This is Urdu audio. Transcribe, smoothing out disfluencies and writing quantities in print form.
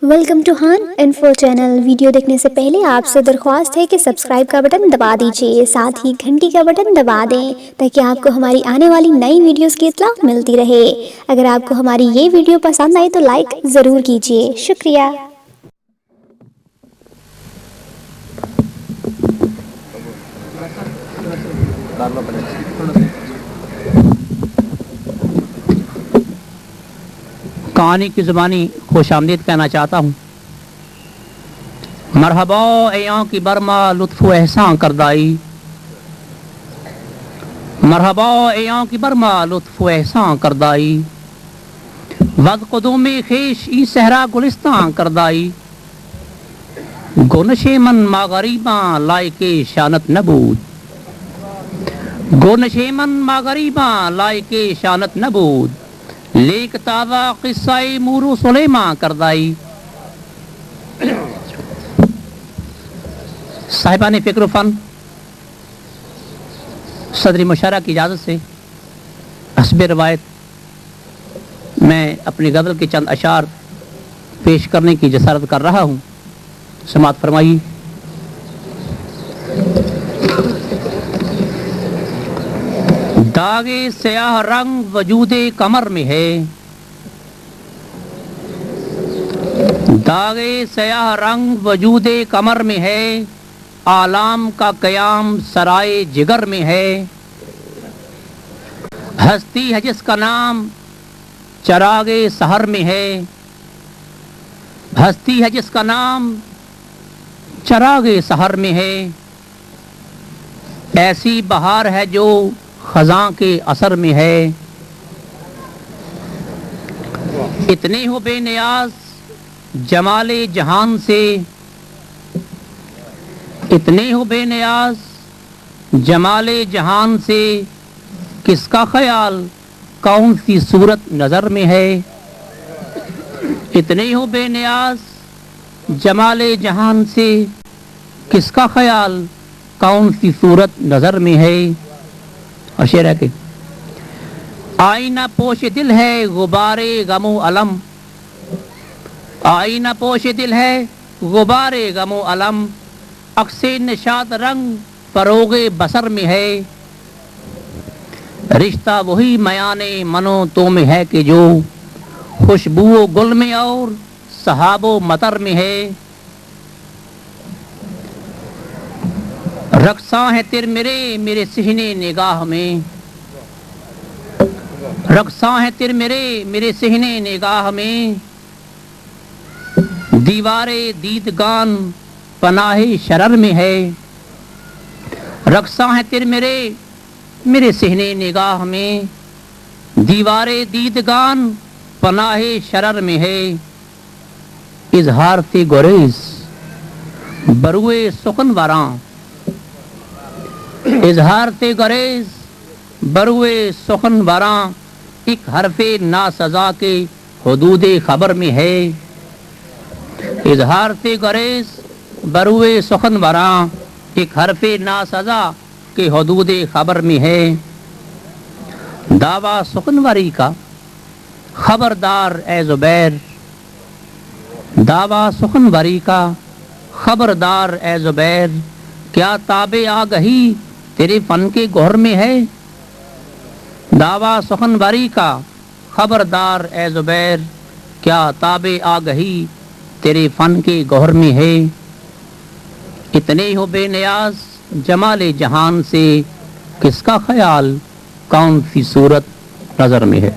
ویلکم ٹو ہان انفو چینل۔ ویڈیو دیکھنے سے پہلے آپ سے درخواست ہے کہ سبسکرائب کا بٹن دبا دیجیے، ساتھ ہی گھنٹی کا بٹن دبا دیں تاکہ آپ کو ہماری آنے والی نئی ویڈیوز کی اطلاع ملتی رہے۔ اگر آپ کو ہماری یہ ویڈیو پسند آئی تو لائک ضرور کیجیے، شکریہ۔ کہانی کی زبانی خوش آمدید کہنا چاہتا ہوں۔ مرحبا ایاں کی برما لطف و احسان کردائی، مرحبا ایاں کی برما لطف و احسان کردائی، ود قدوم خیش ای صحرا گلستان کردائی، گونش من ما غریباں لائق شانت نبود، گونش من ما غریباں لائق شانت نبود، لیک تازہ قصہ مورو سلیمان کردائی۔ صاحبان فکر و فن، صدر مشاعرہ کی اجازت سے حسب روایت میں اپنی غزل کے چند اشعار پیش کرنے کی جسارت کر رہا ہوں، سماعت فرمائیے۔ داغ سیاہ رنگ وجود کمر میں ہے، داغ سیاہ رنگ وجود کمر میں ہے، عالم کا قیام سرائے جگر میں ہے، ہستی ہے جس کا نام چراغ سحر میں ہے، ہستی ہے جس کا نام چراغ سحر میں ہے، ایسی بہار ہے جو خزاں کے اثر میں ہے، اتنے ہو بے نیاز جمال جہان سے، اتنے ہو بے نیاز جمال جہان سے، کس کا خیال کون سی صورت نظر میں ہے، اتنے ہو بے نیاز جمال جہان سے، کس کا خیال کون سی صورت نظر میں ہے۔ اور شعر ہے کہ آئینہ پوش دل ہے غبار غم و الم، آئینہ پوش دل ہے غبار غم و الم، عکس نشاط رنگ فروغ بصر میں ہے، رشتہ وہی میان منو تو میں ہے کہ جو خوشبو و گل میں اور سحاب و مطر میں ہے، رقصاں ہے تیر میرے سہنے نگاہ میں، رقصاں ہے تیر میرے سہنے نگاہ میں، دیوار دیدگان پناہ شرر میں ہے، رقصاں ہے تیر میرے سہنے نگاہ میں، دیوار دیدگان پناہ شرر میں ہے، اظہار سے گریز بروئے سخن وراں، اظہار سے گریز بروئے سخن وراں، ایک حرف ناسزا کے حدود خبر میں ہے، اظہار سے گریز بروئے سخن وراں، ایک حرف ناسزا کے حدود خبر میں ہے، دعویٰ سخنوری کا خبردار اے زبیر، دعویٰ سخنوری کا خبردار اے زبیر، کیا تاب آگہی تیرے فن کے گوہر میں ہے، دعویٰ سخنوری کا خبردار اے زبیر، کیا تاب آگہی تیرے فن کے گوہر میں ہے، اتنے ہو بے نیاز جمال جہان سے، کس کا خیال کون سی صورت نظر میں ہے۔